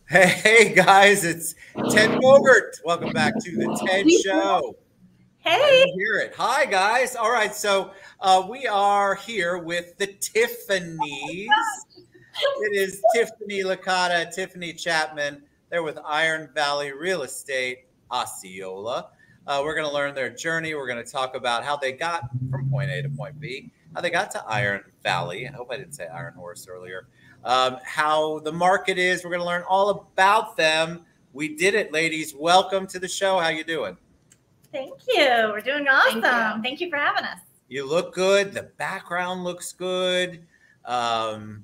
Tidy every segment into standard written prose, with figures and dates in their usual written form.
Hey guys, it's Ted Bogert. Welcome back to the Ted Show. Hey. I didn't hear it. Hi guys. All right, so we are here with the Tiffany's. It is Tiffany Licata, Tiffany Chapman. They're with Iron Valley Real Estate, Osceola. We're going to learn their journey. We're going to talk about how they got from point A to point B, how they got to Iron Valley. I hope I didn't say Iron Horse earlier. How the market is. We're going to learn all about them. We did it, ladies. Welcome to the show. How you doing? Thank you. We're doing awesome. Thank you for having us. You look good. The background looks good. The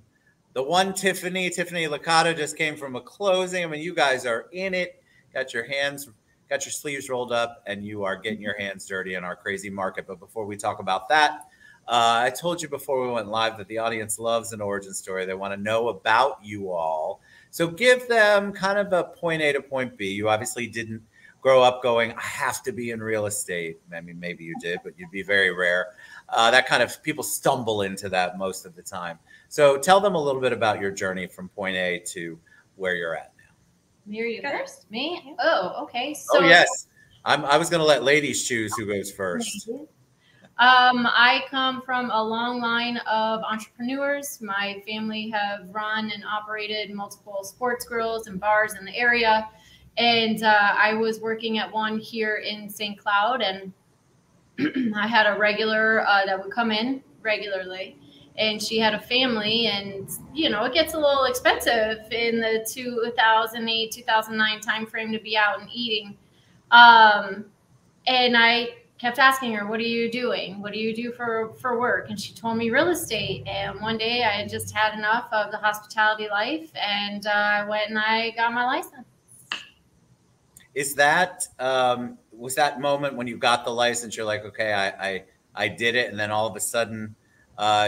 one Tiffany Licata just came from a closing. I mean, you guys are in it. Got your sleeves rolled up, and you are getting your hands dirty in our crazy market. But before we talk about that, I told you before we went live that the audience loves an origin story. They want to know about you all. So give them kind of a point A to point B. You obviously didn't grow up going, I have to be in real estate. I mean, maybe you did, but you'd be very rare. That kind of people stumble into that most of the time. So tell them a little bit about your journey from point A to where you're at now. Here you first. Me? Oh, okay. So, oh, yes. I was going to let ladies choose who goes first. I come from a long line of entrepreneurs. My family have run and operated multiple sports grills and bars in the area. And I was working at one here in St. Cloud, and I had a regular that would come in regularly. And she had a family, and, you know, it gets a little expensive in the 2008, 2009 timeframe to be out and eating. And I kept asking her, what are you doing? What do you do for work? And she told me real estate. And one day I had just had enough of the hospitality life, and I went and I got my license. Is that, was that moment when you got the license, you're like, okay, I did it. And then all of a sudden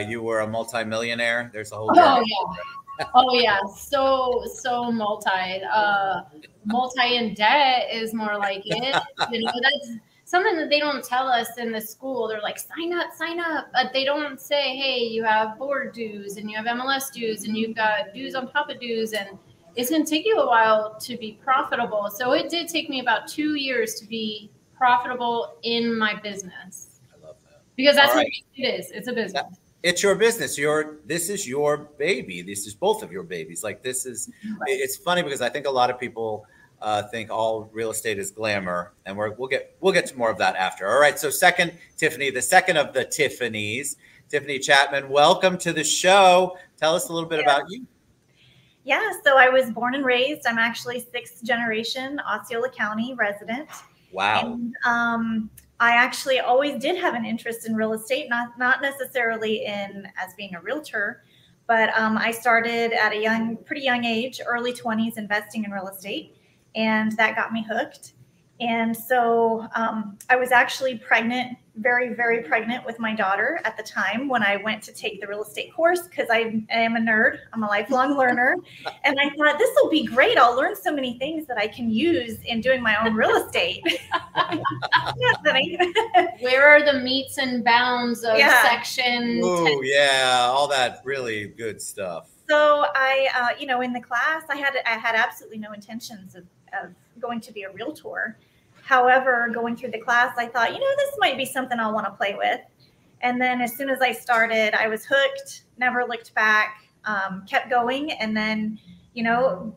you were a multimillionaire? There's a whole journey. Oh yeah. So multi in debt is more like it. You know, that's something that they don't tell us in the school. They're like, sign up. But they don't say, hey, you have board dues and you have MLS dues and you've got dues on top of dues, and it's going to take you a while to be profitable. So it did take me about 2 years to be profitable in my business. I love that. Because that's what it is. It's a business. It's your business. This is your baby. This is both of your babies. Like, this is, it's funny because I think a lot of people think all real estate is glamour, and we'll get to more of that after. All right. So second, Tiffany, the second of the Tiffanys, Tiffany Chapman, welcome to the show. Tell us a little bit about you. Yeah. So I was born and raised. I'm actually 6th generation Osceola County resident. Wow. And, I actually always did have an interest in real estate, not necessarily in as being a realtor, but I started at a pretty young age, early 20s, investing in real estate, and that got me hooked. And so I was actually pregnant, very, very pregnant with my daughter at the time when I went to take the real estate course, because I am a nerd. I'm a lifelong learner. And I thought, this will be great. I'll learn so many things that I can use in doing my own real estate. Where are the meets and bounds of section? Oh, yeah. All that really good stuff. So I, you know, in the class, I had absolutely no intentions of going to be a realtor. However, going through the class, I thought, you know, this might be something I'll want to play with. And then as soon as I started, I was hooked, never looked back, kept going, and then, you know,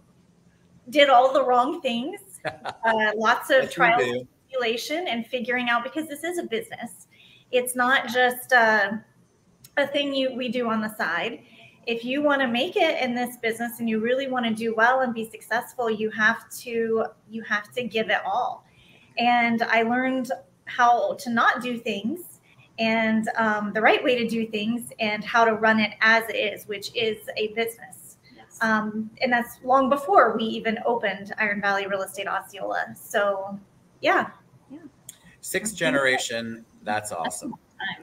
did all the wrong things. Lots of trials and tribulation and figuring out, because this is a business. It's not just a thing we do on the side. If you want to make it in this business and you really want to do well and be successful, you have to give it all. And I learned how to not do things, and the right way to do things, and how to run it as it is, which is a business. Yes. And that's long before we even opened Iron Valley Real Estate Osceola. So yeah. 6th generation. That's awesome.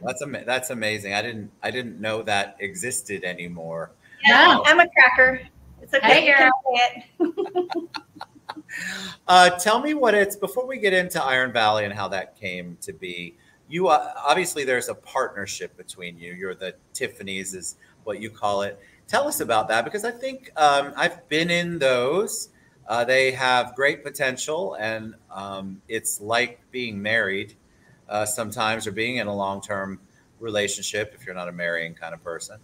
That's amazing. I didn't know that existed anymore. Yeah, I'm a cracker. It's okay. You can say it. Tell me what it's, before we get into Iron Valley and how that came to be. You obviously there's a partnership between you. You're the Tiffanys is what you call it. Tell us about that, because I think I've been in those. They have great potential, and it's like being married sometimes, or being in a long-term relationship if you're not a marrying kind of person.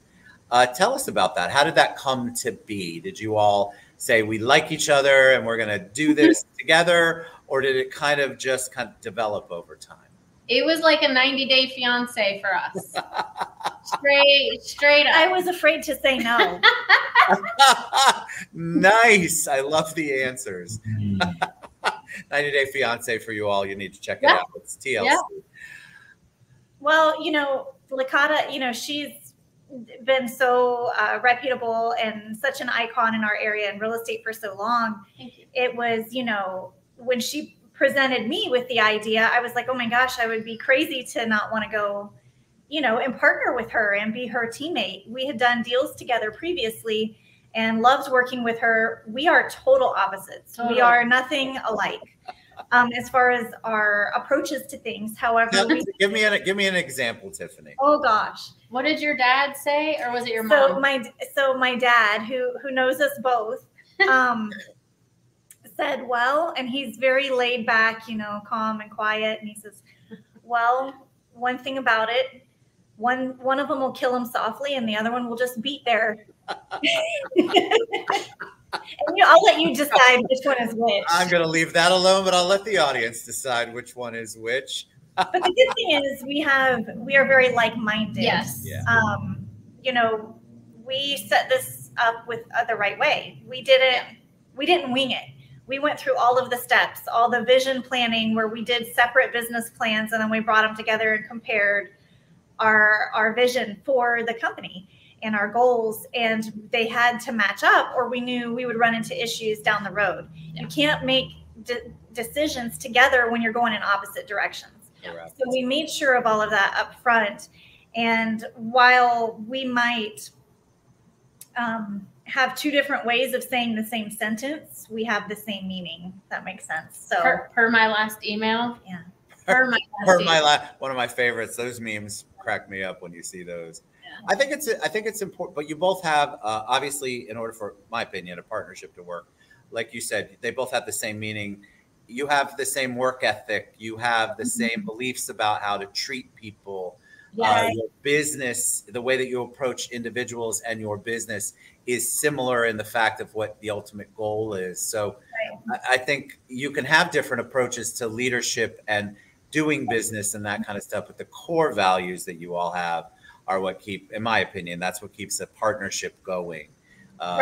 Tell us about that. How did that come to be? Did you all say we like each other and we're going to do this together, or did it kind of just kind of develop over time? It was like a 90-day fiance for us. Straight up. I was afraid to say no. Nice. I love the answers. 90-day fiance for you all. You need to check it out. It's TLC. Yeah. Well, you know, Licata, you know, she's been so reputable and such an icon in our area in real estate for so long. Thank you. It was, you know, when she presented me with the idea, I was like, oh my gosh, I would be crazy to not want to go, you know, and partner with her and be her teammate. We had done deals together previously and loved working with her. We are total opposites. Totally. We are nothing alike as far as our approaches to things. However, give me an example, Tiffany. Oh gosh, what did your dad say, or was it your mom? So my dad, who knows us both, said, well, and he's very laid back, you know, calm and quiet, and he says, well, one thing about it, one of them will kill him softly and the other one will just beat their and I'll let you decide which one is which. I'm going to leave that alone, but I'll let the audience decide which one is which. But the good thing is we are very like-minded. Yes. Yeah. You know, we set this up with the right way. We didn't wing it. We went through all of the steps, all the vision planning, where we did separate business plans and then we brought them together and compared our vision for the company and our goals, and they had to match up or we knew we would run into issues down the road. Yeah. You can't make decisions together when you're going in opposite directions. Yeah. So we made sure of all of that up front. And while we might have two different ways of saying the same sentence, we have the same meaning. If that makes sense. So per my last email. Yeah. One of my favorites. Those memes crack me up when you see those. I think it's important, but you both have, obviously, in order for, my opinion, a partnership to work, like you said, they both have the same meaning. You have the same work ethic. You have the same beliefs about how to treat people. Your business, the way that you approach individuals and your business is similar in the fact of what the ultimate goal is. So I think you can have different approaches to leadership and doing business and that kind of stuff, but the core values that you all have are what keep, in my opinion, that's what keeps a partnership going on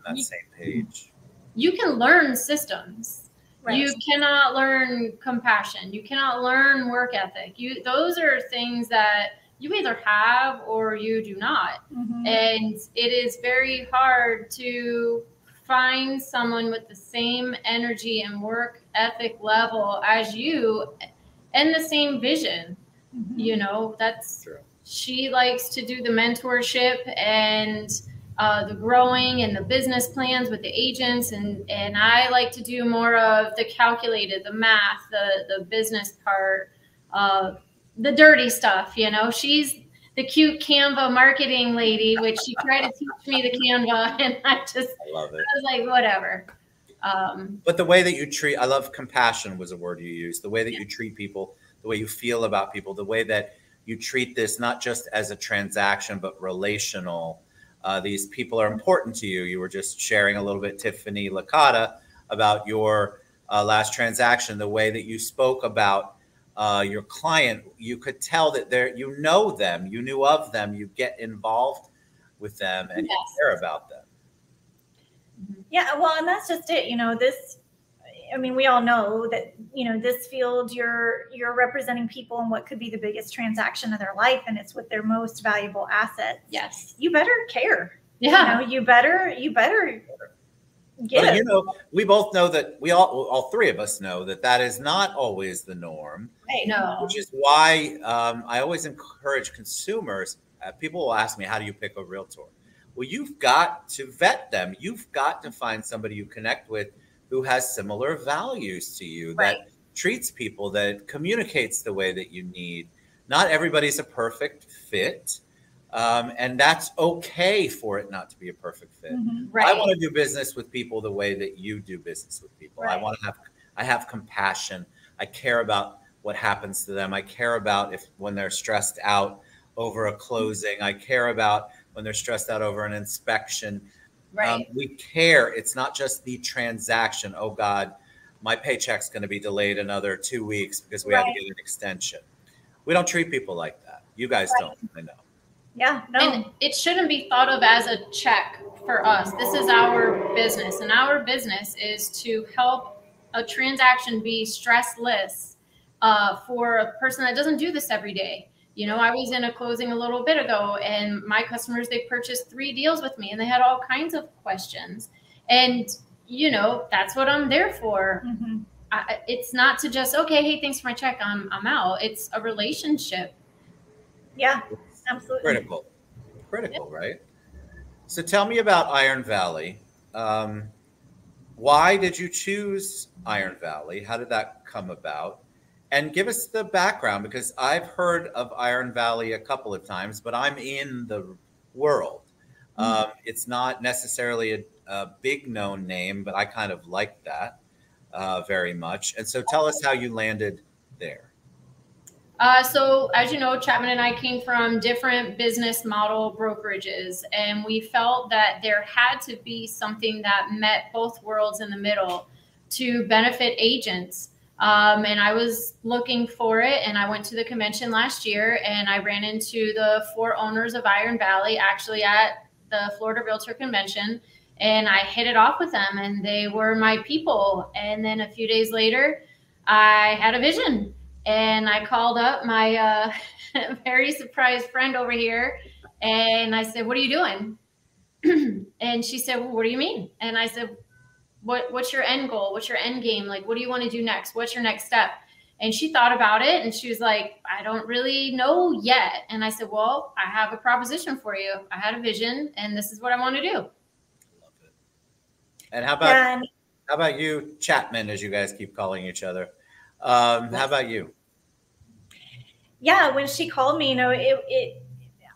that same page. You can learn systems. Right. You cannot learn compassion. You cannot learn work ethic. Those are things that you either have or you do not. Mm-hmm. And it is very hard to find someone with the same energy and work ethic level as you and the same vision. Mm-hmm. You know, that's true. She likes to do the mentorship and the growing and the business plans with the agents. And I like to do more of the calculated, the math, the business part, the dirty stuff. You know, she's the cute Canva marketing lady, which she tried to teach me the Canva. And I love it. I was like, whatever. But the way that you treat, I love compassion was a word you used, the way that you treat people, the way you feel about people, the way that you treat this not just as a transaction, but relational. These people are important to you. You were just sharing a little bit, Tiffany Licata, about your last transaction, the way that you spoke about your client. You could tell that you know them, you knew of them, you get involved with them and you care about them. Yeah, well, and that's just it. You know, we all know that, you know, this field, you're representing people in what could be the biggest transaction of their life, and it's with their most valuable assets. Yes. You better care. Yeah. You know, you better give. But, you know, we both know that all three of us know that is not always the norm. Right. No. Which is why I always encourage consumers. People will ask me, how do you pick a realtor? Well, you've got to vet them. You've got to find somebody you connect with who has similar values to you, that treats people, that communicates the way that you need. Not everybody's a perfect fit. And that's okay for it not to be a perfect fit. Right. I want to do business with people the way that you do business with people. Right. I have compassion. I care about what happens to them. I care about when they're stressed out over a closing. I care about when they're stressed out over an inspection. Right. We care. It's not just the transaction. Oh God, my paycheck's going to be delayed another 2 weeks because we had to get an extension. We don't treat people like that. You guys don't, I know. Yeah, no. And it shouldn't be thought of as a check for us. This is our business, and our business is to help a transaction be stressless for a person that doesn't do this every day. You know, I was in a closing a little bit ago, and my customers, they purchased 3 deals with me, and they had all kinds of questions. And, you know, that's what I'm there for. It's not to just, okay, hey, thanks for my check, I'm out. It's a relationship. Yeah, absolutely. Critical, right? So tell me about Iron Valley. Why did you choose Iron Valley? How did that come about? And give us the background, because I've heard of Iron Valley a couple of times, but I'm in the world. It's not necessarily a big known name, but I kind of like that very much. And so tell us how you landed there. So as you know, Chapman and I came from different business model brokerages, and we felt that there had to be something that met both worlds in the middle to benefit agents. And I was looking for it, and I went to the convention last year, and I ran into the 4 owners of Iron Valley actually at the Florida Realtor Convention, and I hit it off with them, and they were my people. And then a few days later, I had a vision, and I called up my very surprised friend over here, and I said, "What are you doing?" And she said, "Well, what do you mean?" And I said, What's your end goal? What's your end game? Like, what do you want to do next? What's your next step? And she thought about it, and she was like, I don't really know yet. And I said, well, I have a proposition for you. I had a vision, and this is what I want to do. Love it. And how about you, Chapman, as you guys keep calling each other? How about you? Yeah, when she called me, you know,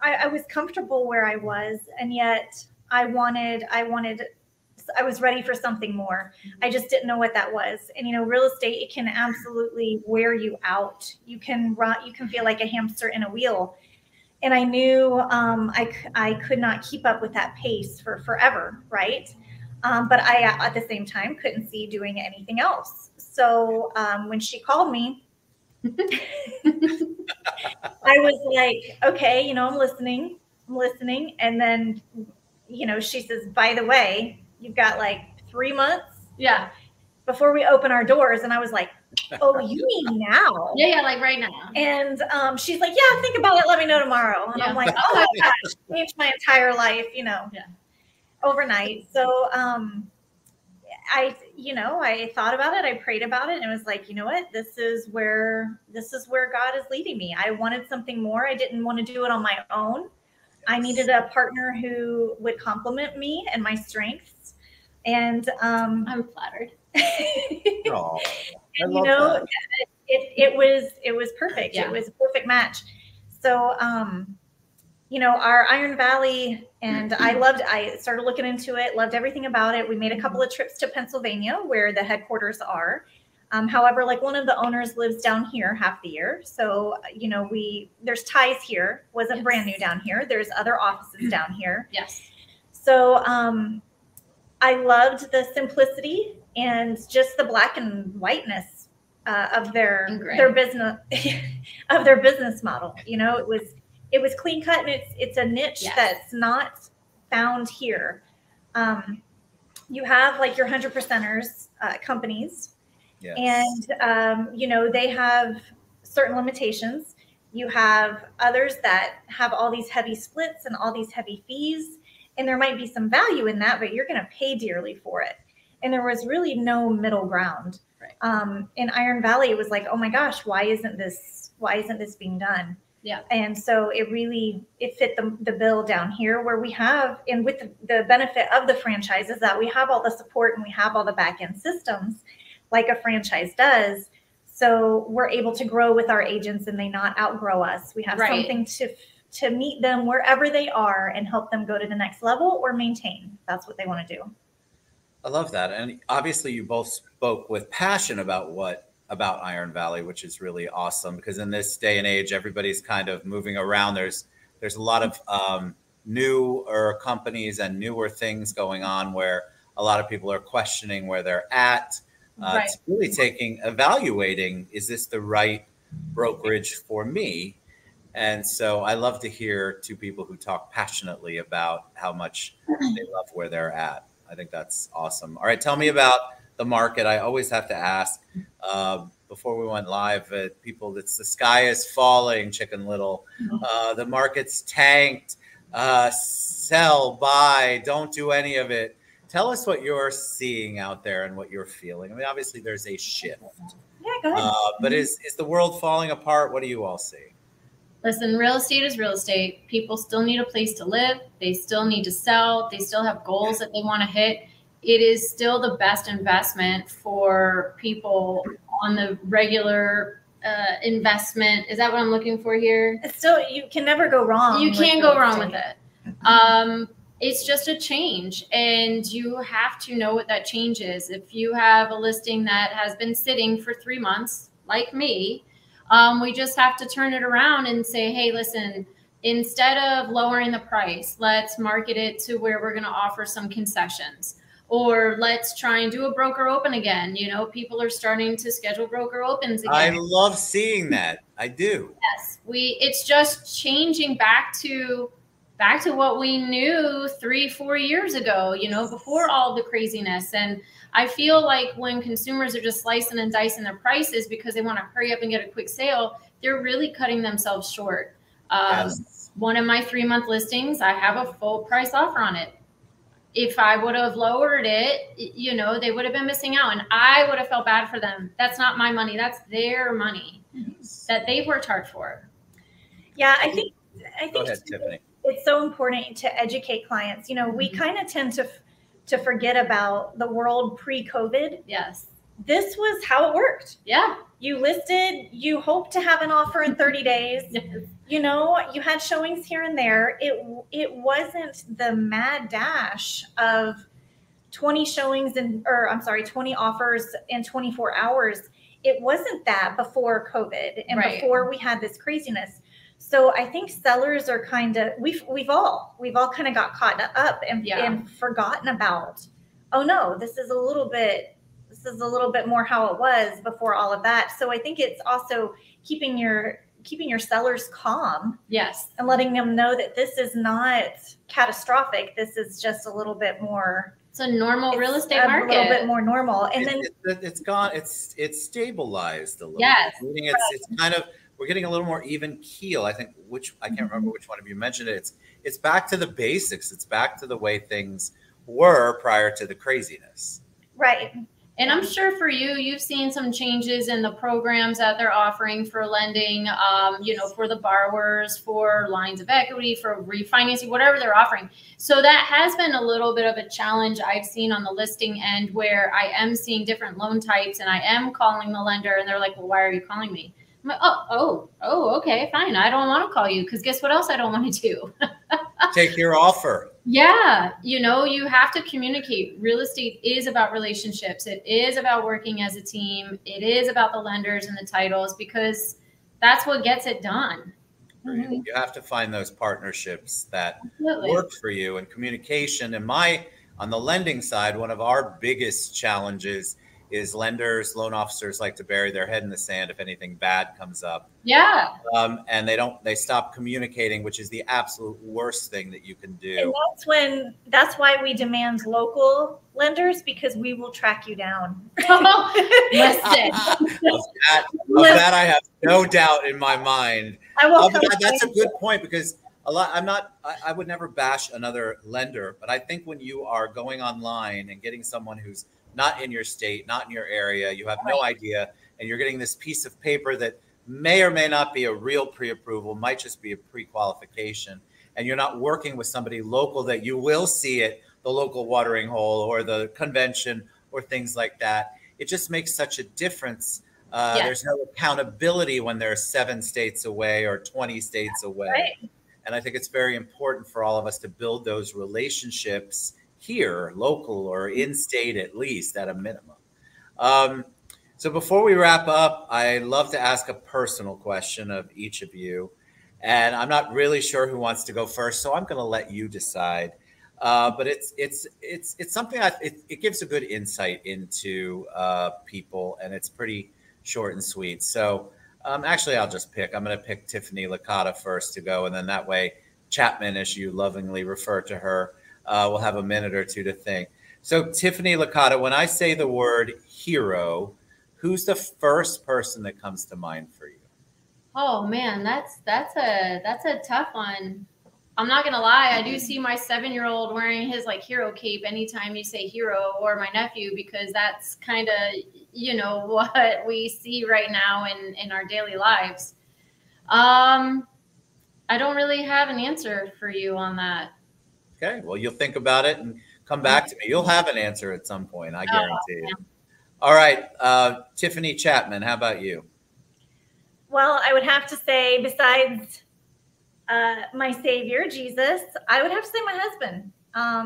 I was comfortable where I was, and yet I was ready for something more. I just didn't know what that was. And, you know, real estate, it can absolutely wear you out. You can feel like a hamster in a wheel. And I knew I could not keep up with that pace for forever, right? But I, at the same time, couldn't see doing anything else. So when she called me, I was like, okay, you know, I'm listening. And then, you know, she says, by the way, you've got like 3 months before we open our doors. And I was like, oh, you mean now? Yeah, like right now. And she's like, yeah, think about it. Let me know tomorrow. And I'm like, oh my gosh, changed my entire life, you know, overnight. So I thought about it. I prayed about it, and it was like, you know what? This is where God is leading me. I wanted something more. I didn't want to do it on my own. I needed a partner who would complement me and my strengths. And I'm flattered. Oh, you know, it was perfect. Yeah. It was a perfect match. So you know, our Iron Valley, and I started looking into it, loved everything about it. We made a couple of trips to Pennsylvania where the headquarters are. However, like one of the owners lives down here half the year. So, you know, there's ties here, wasn't brand new down here. There's other offices down here. Yes. So I loved the simplicity and just the black and whiteness of their business of their business model. You know, it was clean cut, and it's a niche that's not found here. You have like your 100%ers companies. Yes. And, you know, they have certain limitations. You have others that have all these heavy splits and all these heavy fees, and there might be some value in that, but you're going to pay dearly for it. And there was really no middle ground. Right. In Iron Valley, it was like, oh my gosh, why isn't this being done? Yeah. And so it fit the bill down here where we have, and with the benefit of the franchises, that we have all the support and we have all the back end systems like a franchise does. So we're able to grow with our agents and they not outgrow us. We have something to meet them wherever they are and help them go to the next level or maintain. That's what they want to do. I love that. And obviously you both spoke with passion about Iron Valley, which is really awesome, because in this day and age, everybody's kind of moving around. There's a lot of newer companies and newer things going on where a lot of people are questioning where they're at. Right. It's really evaluating, is this the right brokerage for me? And so I love to hear two people who talk passionately about how much they love where they're at. I think that's awesome. All right, tell me about the market. I always have to ask, before we went live, people, it's the sky is falling, Chicken Little. The market's tanked. Sell, buy, don't do any of it. Tell us what you're seeing out there and what you're feeling. I mean, obviously there's a shift. Yeah, go ahead. But is the world falling apart? What do you all see? Listen, real estate is real estate. People still need a place to live. They still need to sell. They still have goals that they want to hit. It is still the best investment for people on the regular investment. Is that what I'm looking for here? It's still, you can never go wrong. You can't go wrong with it. It's just a change, and you have to know what that change is. If you have a listing that has been sitting for 3 months, like me, we just have to turn it around and say, hey, listen, instead of lowering the price, let's market it to where we're going to offer some concessions, or let's try and do a broker open again. You know, people are starting to schedule broker opens again. I love seeing that. I do. Yes, it's just changing back to what we knew 3-4 years ago, you know, before all the craziness. And I feel like when consumers are just slicing and dicing their prices because they want to hurry up and get a quick sale, they're really cutting themselves short. Yes. One of my 3-month listings, I have a full price offer on it. If I would have lowered it, you know, they would have been missing out, and I would have felt bad for them. That's not my money. That's their money that they've worked hard for. Yeah, I think Go ahead, Tiffany. It's so important to educate clients. You know, we kind of tend to forget about the world pre-COVID. Yes. This was how it worked. Yeah. You listed, you hope to have an offer in 30 days. Yes. You know, you had showings here and there. It wasn't the mad dash of 20 showings 20 offers in 24 hours. It wasn't that before COVID and Right. before we had this craziness. So I think sellers are kind of, we've all kind of got caught up and forgotten about, oh no, this is a little bit more how it was before all of that. So I think it's also keeping your sellers calm. Yes. And letting them know that this is not catastrophic. This is just a little bit more. It's a normal real estate market. A little bit more normal. And then it's gone. It's stabilized a little. Yes. bit. Meaning it's kind of, we're getting a little more even keel. I think, I can't remember which one of you mentioned it. It's back to the basics. It's back to the way things were prior to the craziness. Right. And I'm sure for you, you've seen some changes in the programs that they're offering for lending, you know, for the borrowers, for lines of equity, for refinancing, whatever they're offering. So that has been a little bit of a challenge I've seen on the listing end, where I am seeing different loan types, and I am calling the lender and they're like, well, why are you calling me? I'm like, oh, okay, fine. I don't want to call you, because guess what else I don't want to do? Take your offer. Yeah. You know, you have to communicate. Real estate is about relationships. It is about working as a team. It is about the lenders and the titles, because that's what gets it done. Mm-hmm. You have to find those partnerships that Absolutely. work for you, and communication. And on the lending side, one of our biggest challenges is loan officers like to bury their head in the sand if anything bad comes up. Yeah. And they stop communicating, which is the absolute worst thing that you can do. And that's why we demand local lenders, because we will track you down. Listen. Of that I have no doubt in my mind. That's a good point, because I would never bash another lender, but I think when you are going online and getting someone who's not in your state, not in your area, you have no idea, and you're getting this piece of paper that may or may not be a real pre-approval, might just be a pre-qualification, and you're not working with somebody local that you will see at the local watering hole or the convention or things like that. It just makes such a difference. There's no accountability when they're 7 states away or 20 states away. Right. And I think it's very important for all of us to build those relationships here, local or in state, at least at a minimum. So before we wrap up, I love to ask a personal question of each of you. And I'm not really sure who wants to go first, so I'm going to let you decide. But it's something it gives a good insight into people, and it's pretty short and sweet. So actually, I'll just pick. I'm going to pick Tiffany Licata first to go, and then that way, Chapman, as you lovingly refer to her, will have a minute or two to think. So Tiffany Licata, when I say the word hero, who's the first person that comes to mind for you? Oh man, that's a tough one. I'm not gonna lie, I do see my 7-year-old wearing his like hero cape anytime you say hero, or my nephew, because that's kind of, you know, what we see right now in our daily lives. I don't really have an answer for you on that. Okay, well, you'll think about it and come back to me. You'll have an answer at some point, I guarantee you. All right, Tiffany Chapman, how about you? Well, I would have to say, besides my savior, Jesus, I would have to say my husband. I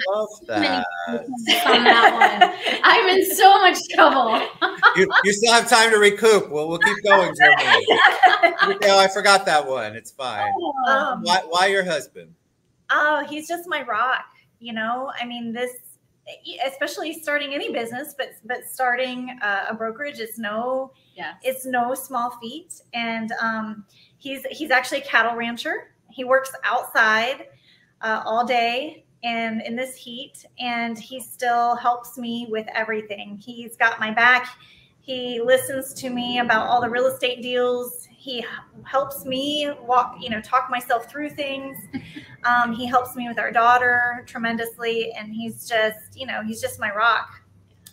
love that. On that one. I'm in so much trouble. you still have time to recoup. We'll keep going, Germany. Oh, I forgot that one. It's fine. Why your husband? Oh, he's just my rock. You know, I mean, this, especially starting any business, but starting a brokerage is it's no small feat. And he's actually a cattle rancher. He works outside all day and in this heat, and he still helps me with everything. He's got my back. He listens to me about all the real estate deals. He helps me talk myself through things. He helps me with our daughter tremendously, and he's just my rock.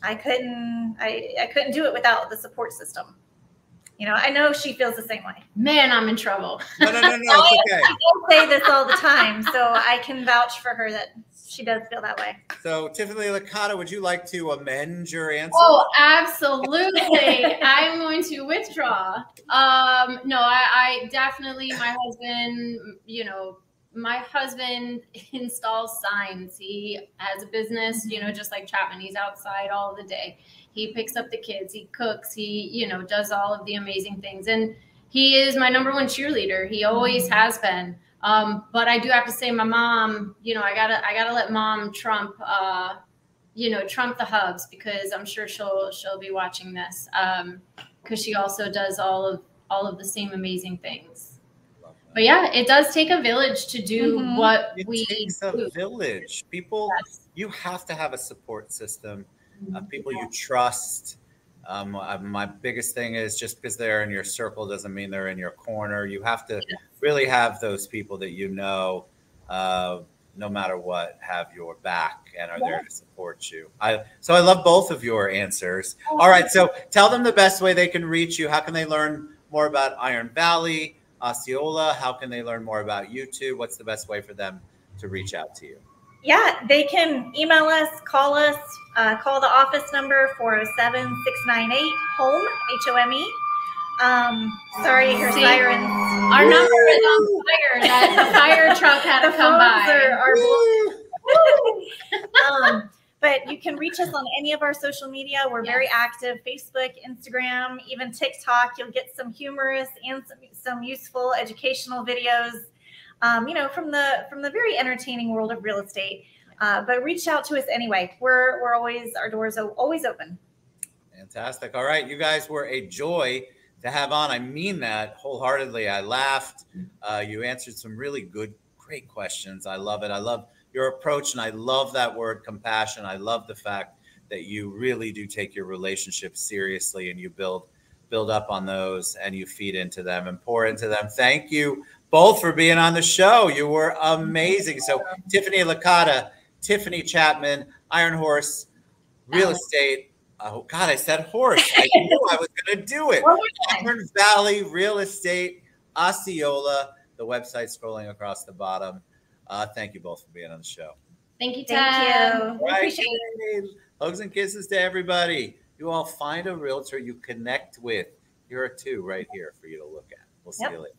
I couldn't do it without the support system. You know, I know she feels the same way. Man, I'm in trouble. No, it's okay. I don't say this all the time, so I can vouch for her that she does feel that way. So, Tiffany Licata, would you like to amend your answer? Oh, absolutely. I'm going to withdraw. No, I definitely, my husband installs signs. He has a business, just like Chapman. He's outside all the day. He picks up the kids. He cooks. He, does all of the amazing things. And he is my number one cheerleader. He always has been. But I do have to say, my mom, I gotta let mom trump, trump the hubs, because I'm sure she'll be watching this. Because she also does all of the same amazing things. But yeah, it does take a village to do what we do. It takes a village. People, you have to have a support system of people you trust. My biggest thing is, just because they're in your circle doesn't mean they're in your corner. You have to really have those people that no matter what, have your back and are there to support you. So I love both of your answers. All right, so tell them the best way they can reach you. How can they learn more about Iron Valley, Osceola? How can they learn more about you two? What's the best way for them to reach out to you? Yeah, they can email us, call the office number 407-698-HOME, HOME. Sorry to hear sirens. Our number is on fire. The fire truck had to come by. But you can reach us on any of our social media. We're very active: Facebook, Instagram, even TikTok. You'll get some humorous and some useful educational videos, from the very entertaining world of real estate. But reach out to us anyway. Our doors are always open. Fantastic. All right, you guys were a joy to have on. I mean that wholeheartedly. I laughed. You answered some really great questions. I love it. I love your approach, and I love that word compassion. I love the fact that you really do take your relationships seriously, and you build up on those, and you feed into them and pour into them. Thank you both for being on the show. You were amazing. So Tiffany Licata, Tiffany Chapman, Iron Horse Real Estate. Oh God, I said horse. I knew I was going to do it. Iron Valley Real Estate, Osceola. The website scrolling across the bottom. Thank you both for being on the show. Thank you, Ted. Thank you. Appreciate it. Hugs and kisses to everybody. You all find a realtor you connect with. Here are two right here for you to look at. We'll see you later.